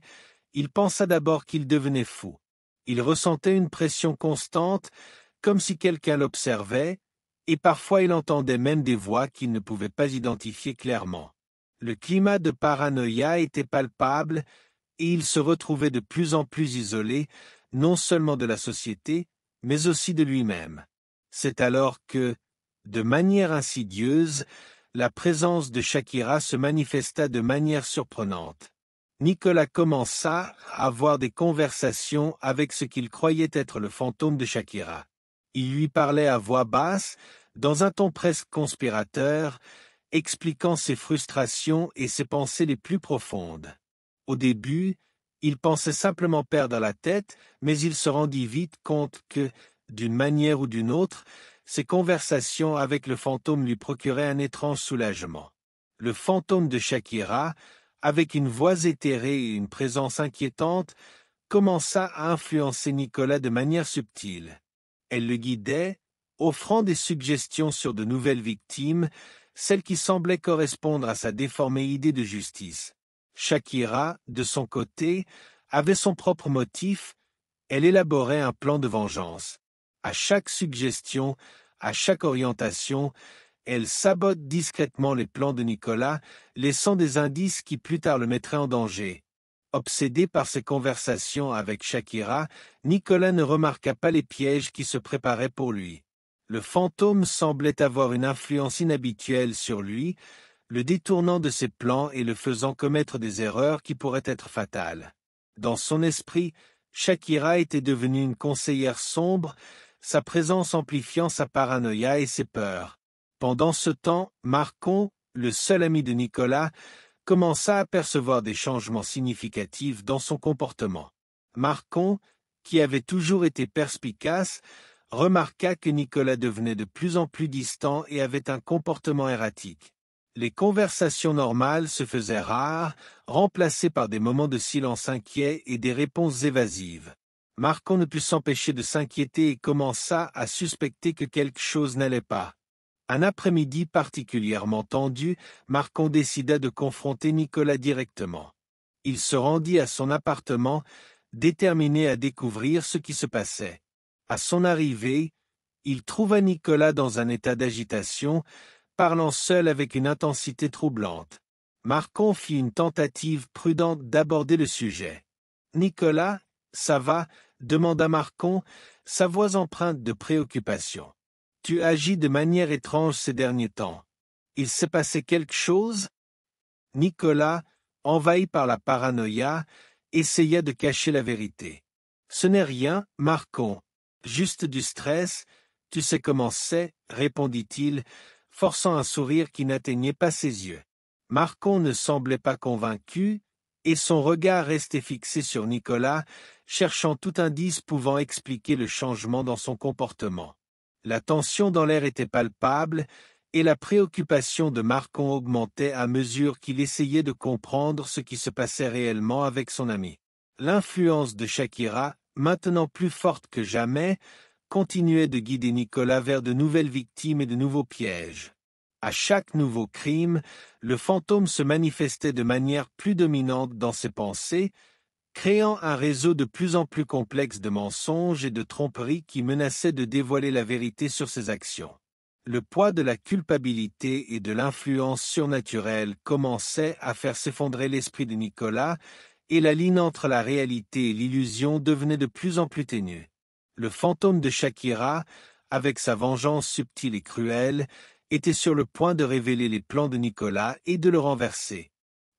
il pensa d'abord qu'il devenait fou. Il ressentait une pression constante, comme si quelqu'un l'observait, et parfois il entendait même des voix qu'il ne pouvait pas identifier clairement. Le climat de paranoïa était palpable, et il se retrouvait de plus en plus isolé, non seulement de la société, mais aussi de lui-même. C'est alors que, de manière insidieuse, la présence de Shakira se manifesta de manière surprenante. Nicolas commença à avoir des conversations avec ce qu'il croyait être le fantôme de Shakira. Il lui parlait à voix basse, dans un ton presque conspirateur, expliquant ses frustrations et ses pensées les plus profondes. Au début, il pensait simplement perdre la tête, mais il se rendit vite compte que, d'une manière ou d'une autre, ses conversations avec le fantôme lui procuraient un étrange soulagement. Le fantôme de Shakira, avec une voix éthérée et une présence inquiétante, commença à influencer Nicolas de manière subtile. Elle le guidait, offrant des suggestions sur de nouvelles victimes, celles qui semblaient correspondre à sa déformée idée de justice. Shakira, de son côté, avait son propre motif, elle élaborait un plan de vengeance. À chaque suggestion, à chaque orientation, elle sabote discrètement les plans de Nicolas, laissant des indices qui plus tard le mettraient en danger. Obsédé par ses conversations avec Shakira, Nicolas ne remarqua pas les pièges qui se préparaient pour lui. Le fantôme semblait avoir une influence inhabituelle sur lui, le détournant de ses plans et le faisant commettre des erreurs qui pourraient être fatales. Dans son esprit, Shakira était devenue une conseillère sombre, sa présence amplifiant sa paranoïa et ses peurs. Pendant ce temps, Marcon, le seul ami de Nicolas, commença à percevoir des changements significatifs dans son comportement. Marcon, qui avait toujours été perspicace, remarqua que Nicolas devenait de plus en plus distant et avait un comportement erratique. Les conversations normales se faisaient rares, remplacées par des moments de silence inquiet et des réponses évasives. Marcon ne put s'empêcher de s'inquiéter et commença à suspecter que quelque chose n'allait pas. Un après-midi particulièrement tendu, Marcon décida de confronter Nicolas directement. Il se rendit à son appartement, déterminé à découvrir ce qui se passait. À son arrivée, il trouva Nicolas dans un état d'agitation, parlant seul avec une intensité troublante. Marcon fit une tentative prudente d'aborder le sujet. « Nicolas, ça va ?» demanda Marcon, sa voix empreinte de préoccupation. « Tu agis de manière étrange ces derniers temps. Il s'est passé quelque chose ?» Nicolas, envahi par la paranoïa, essaya de cacher la vérité. « Ce n'est rien, Marcon. Juste du stress, tu sais comment c'est, répondit-il, forçant un sourire qui n'atteignait pas ses yeux. Marcon ne semblait pas convaincu, et son regard restait fixé sur Nicolas, cherchant tout indice pouvant expliquer le changement dans son comportement. La tension dans l'air était palpable, et la préoccupation de Marcon augmentait à mesure qu'il essayait de comprendre ce qui se passait réellement avec son ami. L'influence de Shakira, maintenant plus forte que jamais, continuait de guider Nicolas vers de nouvelles victimes et de nouveaux pièges. À chaque nouveau crime, le fantôme se manifestait de manière plus dominante dans ses pensées, créant un réseau de plus en plus complexe de mensonges et de tromperies qui menaçaient de dévoiler la vérité sur ses actions. Le poids de la culpabilité et de l'influence surnaturelle commençait à faire s'effondrer l'esprit de Nicolas, et la ligne entre la réalité et l'illusion devenait de plus en plus ténue. Le fantôme de Shakira, avec sa vengeance subtile et cruelle, était sur le point de révéler les plans de Nicolas et de le renverser.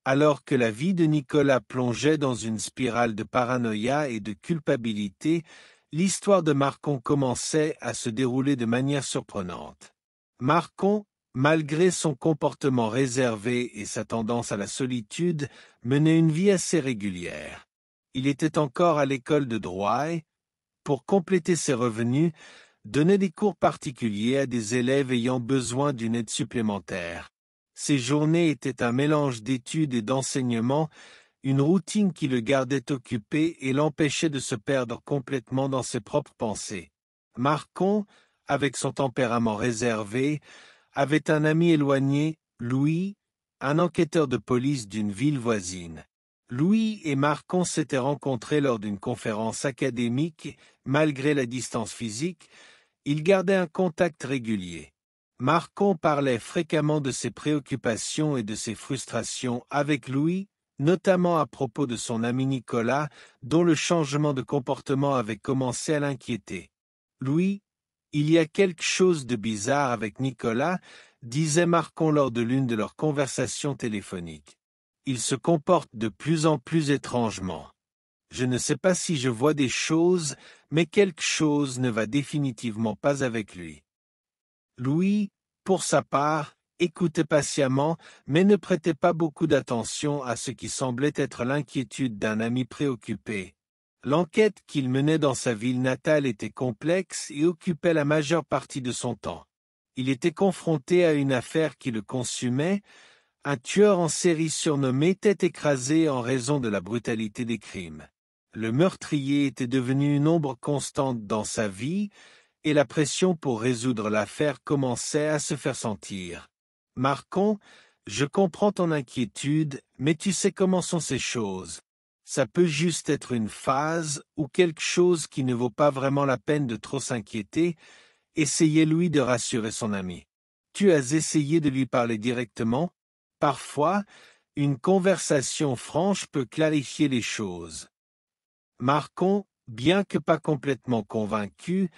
Alors que la vie de Nicolas plongeait dans une spirale de paranoïa et de culpabilité, l'histoire de Marcon commençait à se dérouler de manière surprenante. Marcon, malgré son comportement réservé et sa tendance à la solitude, menait une vie assez régulière. Il était encore à l'école de droit et, pour compléter ses revenus, donnait des cours particuliers à des élèves ayant besoin d'une aide supplémentaire. Ses journées étaient un mélange d'études et d'enseignements, une routine qui le gardait occupé et l'empêchait de se perdre complètement dans ses propres pensées. Marcon, avec son tempérament réservé, avait un ami éloigné, Louis, un enquêteur de police d'une ville voisine. Louis et Marcon s'étaient rencontrés lors d'une conférence académique et, malgré la distance physique, ils gardaient un contact régulier. Marcon parlait fréquemment de ses préoccupations et de ses frustrations avec Louis, notamment à propos de son ami Nicolas, dont le changement de comportement avait commencé à l'inquiéter. « Louis, il y a quelque chose de bizarre avec Nicolas, » disait Marcon lors de l'une de leurs conversations téléphoniques. « Il se comporte de plus en plus étrangement. Je ne sais pas si je vois des choses, mais quelque chose ne va définitivement pas avec lui. » Louis, pour sa part, écoutait patiemment, mais ne prêtait pas beaucoup d'attention à ce qui semblait être l'inquiétude d'un ami préoccupé. L'enquête qu'il menait dans sa ville natale était complexe et occupait la majeure partie de son temps. Il était confronté à une affaire qui le consumait, un tueur en série surnommé Tête écrasée en raison de la brutalité des crimes. Le meurtrier était devenu une ombre constante dans sa vie, et la pression pour résoudre l'affaire commençait à se faire sentir. « Marcon, je comprends ton inquiétude, mais tu sais comment sont ces choses. Ça peut juste être une phase ou quelque chose qui ne vaut pas vraiment la peine de trop s'inquiéter. » Essayait Louis de rassurer son ami. « Tu as essayé de lui parler directement? Parfois, une conversation franche peut clarifier les choses. » Marcon, bien que pas complètement convaincu,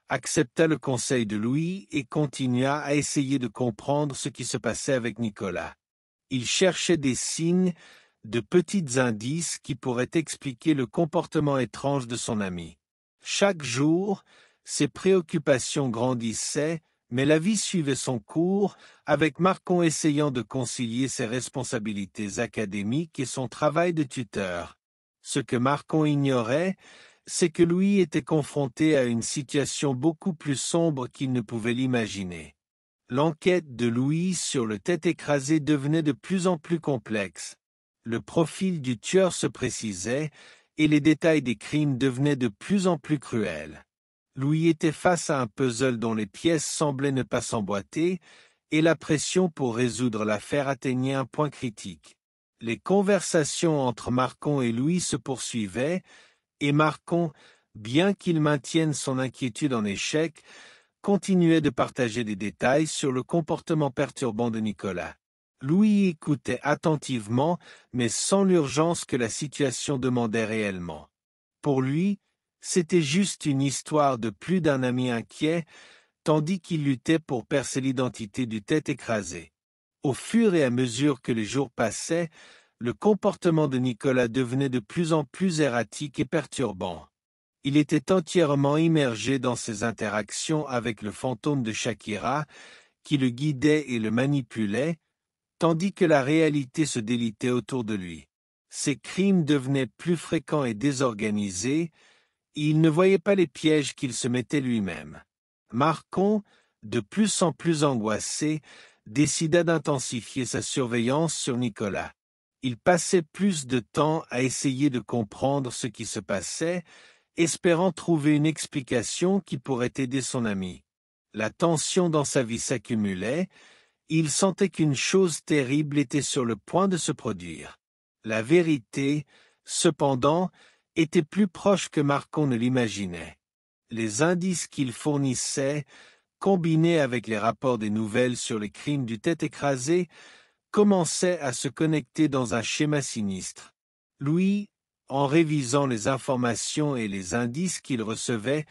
accepta le conseil de Louis et continua à essayer de comprendre ce qui se passait avec Nicolas. Il cherchait des signes, de petits indices qui pourraient expliquer le comportement étrange de son ami. Chaque jour, ses préoccupations grandissaient, mais la vie suivait son cours, avec Marcon essayant de concilier ses responsabilités académiques et son travail de tuteur. Ce que Marcon ignorait, c'est que Louis était confronté à une situation beaucoup plus sombre qu'il ne pouvait l'imaginer. L'enquête de Louis sur le Tête écrasée devenait de plus en plus complexe. Le profil du tueur se précisait, et les détails des crimes devenaient de plus en plus cruels. Louis était face à un puzzle dont les pièces semblaient ne pas s'emboîter, et la pression pour résoudre l'affaire atteignait un point critique. Les conversations entre Marcon et Louis se poursuivaient, et Marcon, bien qu'il maintienne son inquiétude en échec, continuait de partager des détails sur le comportement perturbant de Nicolas. Louis écoutait attentivement, mais sans l'urgence que la situation demandait réellement. Pour lui, c'était juste une histoire de plus d'un ami inquiet, tandis qu'il luttait pour percer l'identité du Tête écrasée. Au fur et à mesure que les jours passaient, le comportement de Nicolas devenait de plus en plus erratique et perturbant. Il était entièrement immergé dans ses interactions avec le fantôme de Shakira, qui le guidait et le manipulait, tandis que la réalité se délitait autour de lui. Ses crimes devenaient plus fréquents et désorganisés, et il ne voyait pas les pièges qu'il se mettait lui-même. Marcon, de plus en plus angoissé, décida d'intensifier sa surveillance sur Nicolas. Il passait plus de temps à essayer de comprendre ce qui se passait, espérant trouver une explication qui pourrait aider son ami. La tension dans sa vie s'accumulait, il sentait qu'une chose terrible était sur le point de se produire. La vérité, cependant, était plus proche que Marcon ne l'imaginait. Les indices qu'il fournissait, combinés avec les rapports des nouvelles sur les crimes du Tête écrasée, commençaient à se connecter dans un schéma sinistre. Louis, en révisant les informations et les indices qu'il recevait,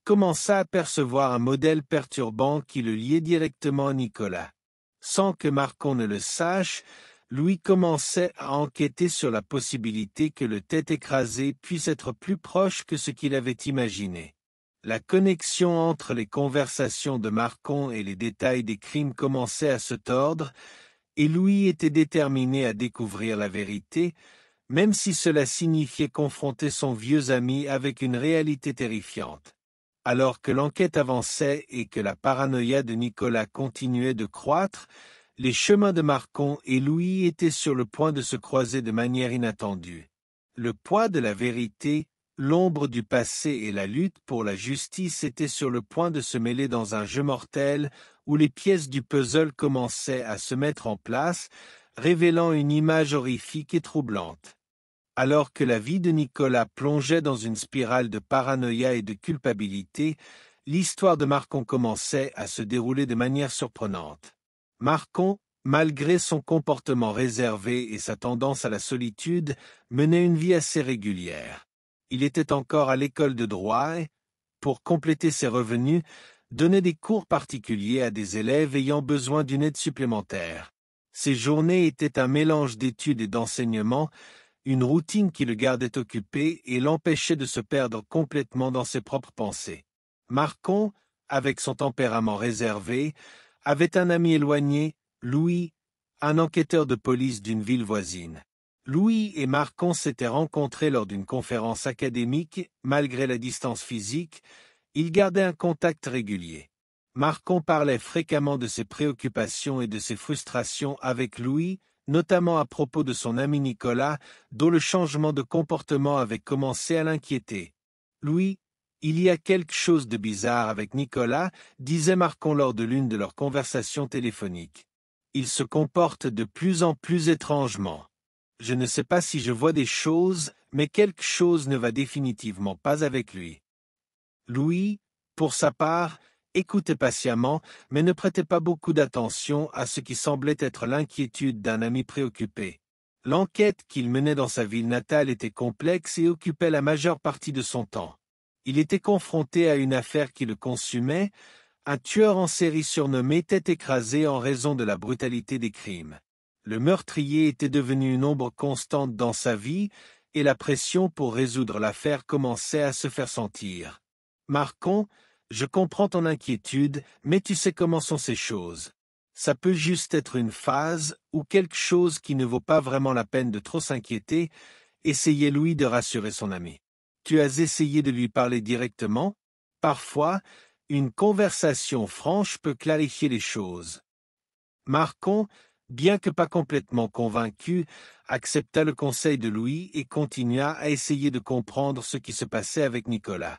commença à percevoir un modèle perturbant qui le liait directement à Nicolas. Sans que Marcon ne le sache, Louis commençait à enquêter sur la possibilité que le Tête écrasée puisse être plus proche que ce qu'il avait imaginé. La connexion entre les conversations de Marcon et les détails des crimes commençait à se tordre, et Louis était déterminé à découvrir la vérité, même si cela signifiait confronter son vieux ami avec une réalité terrifiante. Alors que l'enquête avançait et que la paranoïa de Nicolas continuait de croître, les chemins de Marcon et Louis étaient sur le point de se croiser de manière inattendue. Le poids de la vérité, l'ombre du passé et la lutte pour la justice étaient sur le point de se mêler dans un jeu mortel où les pièces du puzzle commençaient à se mettre en place, révélant une image horrifique et troublante. Alors que la vie de Nicolas plongeait dans une spirale de paranoïa et de culpabilité, l'histoire de Marcon commençait à se dérouler de manière surprenante. Marcon, malgré son comportement réservé et sa tendance à la solitude, menait une vie assez régulière. Il était encore à l'école de droit et, pour compléter ses revenus, donnait des cours particuliers à des élèves ayant besoin d'une aide supplémentaire. Ses journées étaient un mélange d'études et d'enseignement, une routine qui le gardait occupé et l'empêchait de se perdre complètement dans ses propres pensées. Marcon, avec son tempérament réservé, avait un ami éloigné, Louis, un enquêteur de police d'une ville voisine. Louis et Marcon s'étaient rencontrés lors d'une conférence académique, malgré la distance physique, ils gardaient un contact régulier. Marcon parlait fréquemment de ses préoccupations et de ses frustrations avec Louis, notamment à propos de son ami Nicolas, dont le changement de comportement avait commencé à l'inquiéter. Louis, il y a quelque chose de bizarre avec Nicolas, disait Marcon lors de l'une de leurs conversations téléphoniques. Il se comporte de plus en plus étrangement. Je ne sais pas si je vois des choses, mais quelque chose ne va définitivement pas avec lui. Louis, pour sa part, écoutait patiemment, mais ne prêtait pas beaucoup d'attention à ce qui semblait être l'inquiétude d'un ami préoccupé. L'enquête qu'il menait dans sa ville natale était complexe et occupait la majeure partie de son temps. Il était confronté à une affaire qui le consumait, un tueur en série surnommé Tête écrasée en raison de la brutalité des crimes. Le meurtrier était devenu une ombre constante dans sa vie, et la pression pour résoudre l'affaire commençait à se faire sentir. Marcon, je comprends ton inquiétude, mais tu sais comment sont ces choses. Ça peut juste être une phase, ou quelque chose qui ne vaut pas vraiment la peine de trop s'inquiéter, essayait Louis de rassurer son ami. Tu as essayé de lui parler directement? Parfois, une conversation franche peut clarifier les choses. Marcon, bien que pas complètement convaincu, accepta le conseil de Louis et continua à essayer de comprendre ce qui se passait avec Nicolas.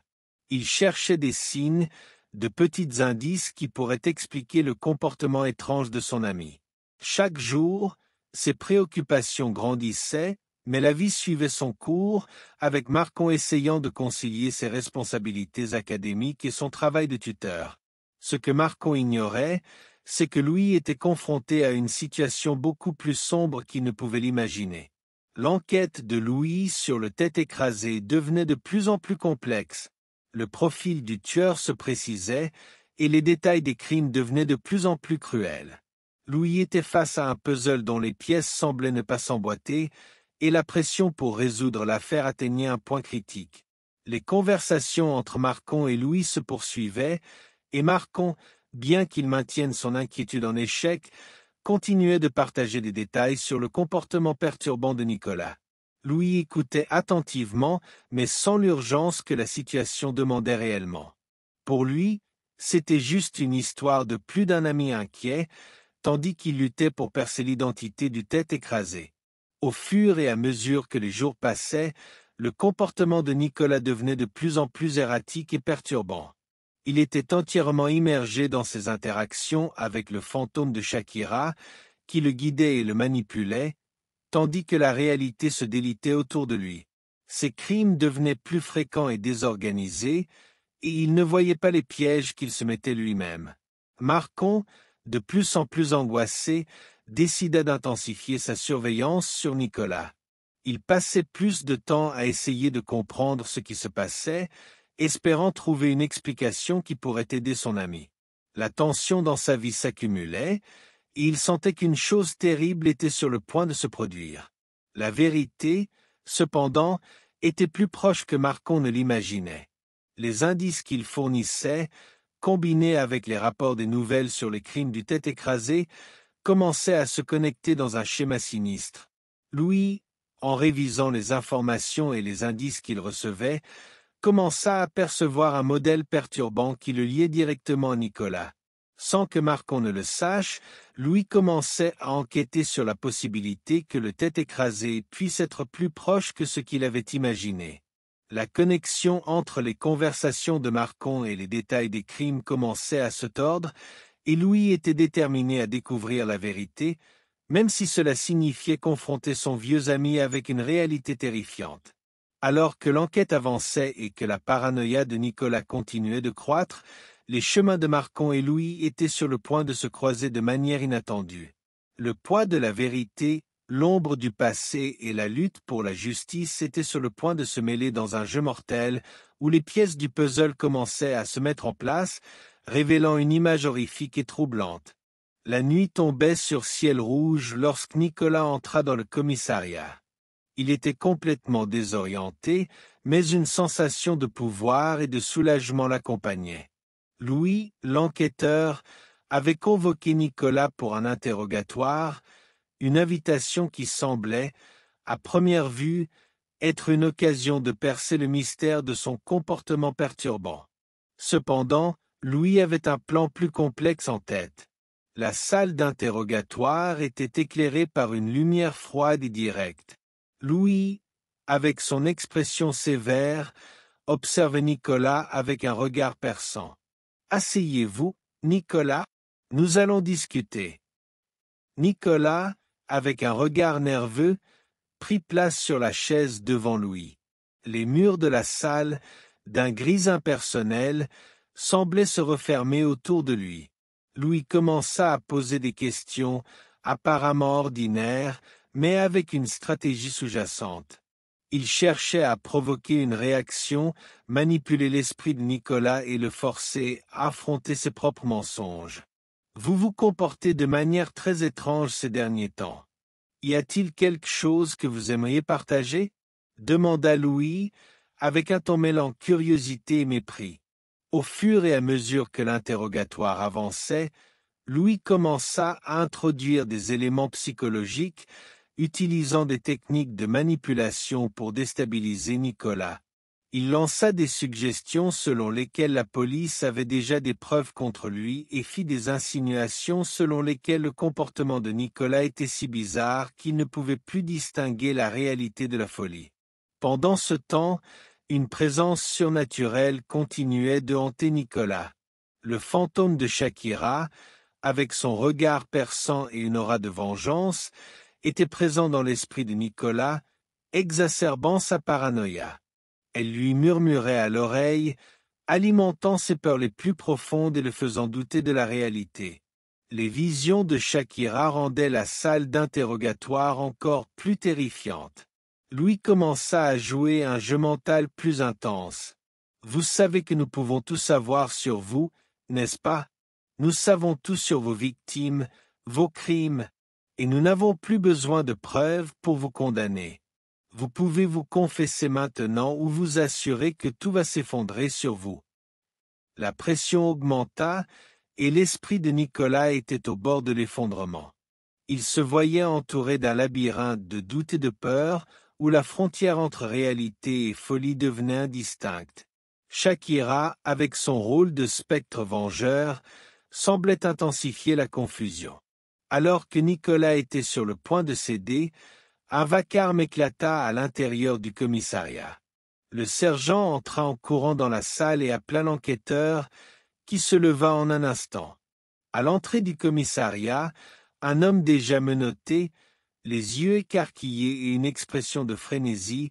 Il cherchait des signes, de petits indices qui pourraient expliquer le comportement étrange de son ami. Chaque jour, ses préoccupations grandissaient, mais la vie suivait son cours, avec Marcon essayant de concilier ses responsabilités académiques et son travail de tuteur. Ce que Marcon ignorait, c'est que Louis était confronté à une situation beaucoup plus sombre qu'il ne pouvait l'imaginer. L'enquête de Louis sur le Tête écrasée devenait de plus en plus complexe. Le profil du tueur se précisait, et les détails des crimes devenaient de plus en plus cruels. Louis était face à un puzzle dont les pièces semblaient ne pas s'emboîter, et la pression pour résoudre l'affaire atteignait un point critique. Les conversations entre Marcon et Louis se poursuivaient, et Marcon, bien qu'il maintienne son inquiétude en échec, continuait de partager des détails sur le comportement perturbant de Nicolas. Louis écoutait attentivement, mais sans l'urgence que la situation demandait réellement. Pour lui, c'était juste une histoire de plus d'un ami inquiet, tandis qu'il luttait pour percer l'identité du Tête écrasée. Au fur et à mesure que les jours passaient, le comportement de Nicolas devenait de plus en plus erratique et perturbant. Il était entièrement immergé dans ses interactions avec le fantôme de Shakira, qui le guidait et le manipulait, tandis que la réalité se délitait autour de lui. Ses crimes devenaient plus fréquents et désorganisés, et il ne voyait pas les pièges qu'il se mettait lui-même. Marcon, de plus en plus angoissé, décida d'intensifier sa surveillance sur Nicolas. Il passait plus de temps à essayer de comprendre ce qui se passait, espérant trouver une explication qui pourrait aider son ami. La tension dans sa vie s'accumulait, et il sentait qu'une chose terrible était sur le point de se produire. La vérité, cependant, était plus proche que Marcon ne l'imaginait. Les indices qu'il fournissait, combinés avec les rapports des nouvelles sur les crimes du Tête écrasée, commençaient à se connecter dans un schéma sinistre. Louis, en révisant les informations et les indices qu'il recevait, commença à percevoir un modèle perturbant qui le liait directement à Nicolas. Sans que Marcon ne le sache, Louis commençait à enquêter sur la possibilité que le Tête écrasée puisse être plus proche que ce qu'il avait imaginé. La connexion entre les conversations de Marcon et les détails des crimes commençait à se tordre, et Louis était déterminé à découvrir la vérité, même si cela signifiait confronter son vieux ami avec une réalité terrifiante. Alors que l'enquête avançait et que la paranoïa de Nicolas continuait de croître, les chemins de Marcon et Louis étaient sur le point de se croiser de manière inattendue. Le poids de la vérité, l'ombre du passé et la lutte pour la justice étaient sur le point de se mêler dans un jeu mortel où les pièces du puzzle commençaient à se mettre en place, révélant une image horrifique et troublante. La nuit tombait sur ciel rouge lorsque Nicolas entra dans le commissariat. Il était complètement désorienté, mais une sensation de pouvoir et de soulagement l'accompagnait. Louis, l'enquêteur, avait convoqué Nicolas pour un interrogatoire, une invitation qui semblait, à première vue, être une occasion de percer le mystère de son comportement perturbant. Cependant, Louis avait un plan plus complexe en tête. La salle d'interrogatoire était éclairée par une lumière froide et directe. Louis, avec son expression sévère, observait Nicolas avec un regard perçant. « Asseyez-vous, Nicolas, nous allons discuter. » Nicolas, avec un regard nerveux, prit place sur la chaise devant Louis. Les murs de la salle, d'un gris impersonnel, semblaient se refermer autour de lui. Louis commença à poser des questions, apparemment ordinaires, mais avec une stratégie sous-jacente. Il cherchait à provoquer une réaction, manipuler l'esprit de Nicolas et le forcer à affronter ses propres mensonges. « Vous vous comportez de manière très étrange ces derniers temps. Y a-t-il quelque chose que vous aimeriez partager ?» demanda Louis, avec un ton mêlant curiosité et mépris. Au fur et à mesure que l'interrogatoire avançait, Louis commença à introduire des éléments psychologiques, utilisant des techniques de manipulation pour déstabiliser Nicolas. Il lança des suggestions selon lesquelles la police avait déjà des preuves contre lui et fit des insinuations selon lesquelles le comportement de Nicolas était si bizarre qu'il ne pouvait plus distinguer la réalité de la folie. Pendant ce temps, une présence surnaturelle continuait de hanter Nicolas. Le fantôme de Shakira, avec son regard perçant et une aura de vengeance, était présent dans l'esprit de Nicolas, exacerbant sa paranoïa. Elle lui murmurait à l'oreille, alimentant ses peurs les plus profondes et le faisant douter de la réalité. Les visions de Shakira rendaient la salle d'interrogatoire encore plus terrifiante. Louis commença à jouer un jeu mental plus intense. « Vous savez que nous pouvons tout savoir sur vous, n'est-ce pas? Nous savons tout sur vos victimes, vos crimes, et nous n'avons plus besoin de preuves pour vous condamner. Vous pouvez vous confesser maintenant ou vous assurer que tout va s'effondrer sur vous. » La pression augmenta et l'esprit de Nicolas était au bord de l'effondrement. Il se voyait entouré d'un labyrinthe de doute et de peur, où la frontière entre réalité et folie devenait indistincte. Shakira, avec son rôle de spectre vengeur, semblait intensifier la confusion. Alors que Nicolas était sur le point de céder, un vacarme éclata à l'intérieur du commissariat. Le sergent entra en courant dans la salle et appela l'enquêteur, qui se leva en un instant. À l'entrée du commissariat, un homme déjà menotté, les yeux écarquillés et une expression de frénésie,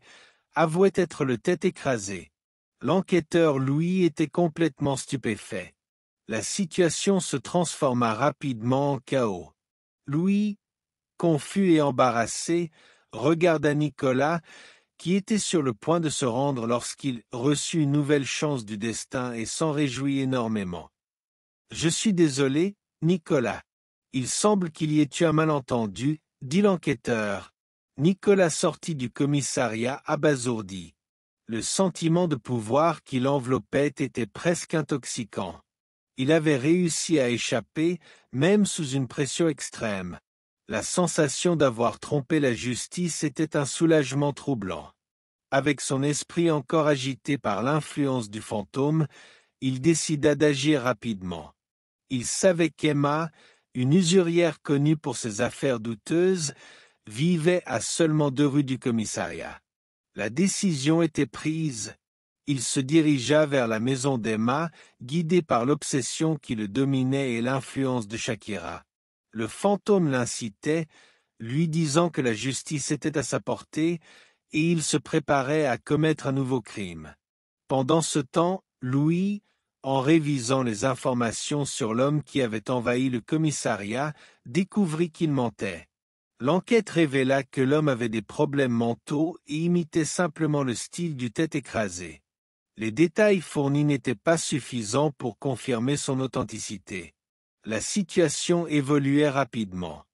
avouait être le tête écrasée. L'enquêteur Louis était complètement stupéfait. La situation se transforma rapidement en chaos. Louis, confus et embarrassé, regarda Nicolas, qui était sur le point de se rendre lorsqu'il reçut une nouvelle chance du destin et s'en réjouit énormément. « Je suis désolé, Nicolas. Il semble qu'il y ait eu un malentendu, » dit l'enquêteur. Nicolas sortit du commissariat abasourdi. Le sentiment de pouvoir qui l'enveloppait était presque intoxicant. Il avait réussi à échapper, même sous une pression extrême. La sensation d'avoir trompé la justice était un soulagement troublant. Avec son esprit encore agité par l'influence du fantôme, il décida d'agir rapidement. Il savait qu'Emma, une usurière connue pour ses affaires douteuses, vivait à seulement 2 rues du commissariat. La décision était prise. Il se dirigea vers la maison d'Emma, guidé par l'obsession qui le dominait et l'influence de Shakira. Le fantôme l'incitait, lui disant que la justice était à sa portée, et il se préparait à commettre un nouveau crime. Pendant ce temps, Louis, en révisant les informations sur l'homme qui avait envahi le commissariat, découvrit qu'il mentait. L'enquête révéla que l'homme avait des problèmes mentaux et imitait simplement le style du tête écrasé. Les détails fournis n'étaient pas suffisants pour confirmer son authenticité. La situation évoluait rapidement.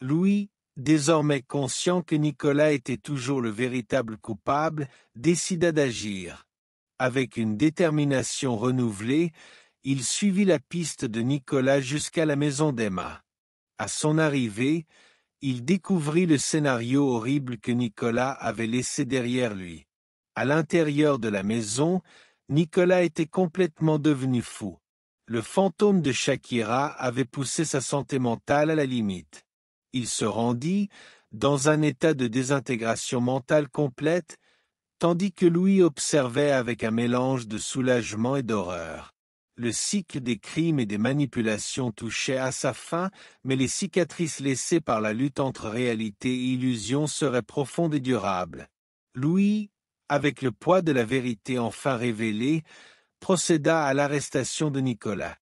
Louis, désormais conscient que Nicolas était toujours le véritable coupable, décida d'agir. Avec une détermination renouvelée, Il suivit la piste de Nicolas jusqu'à la maison d'Emma. À son arrivée, il découvrit le scénario horrible que Nicolas avait laissé derrière lui. À l'intérieur de la maison, Nicolas était complètement devenu fou. Le fantôme de Shakira avait poussé sa santé mentale à la limite. Il se rendit, dans un état de désintégration mentale complète, tandis que Louis observait avec un mélange de soulagement et d'horreur. Le cycle des crimes et des manipulations touchait à sa fin, mais les cicatrices laissées par la lutte entre réalité et illusion seraient profondes et durables. Louis, avec le poids de la vérité enfin révélée, procéda à l'arrestation de Nicolas.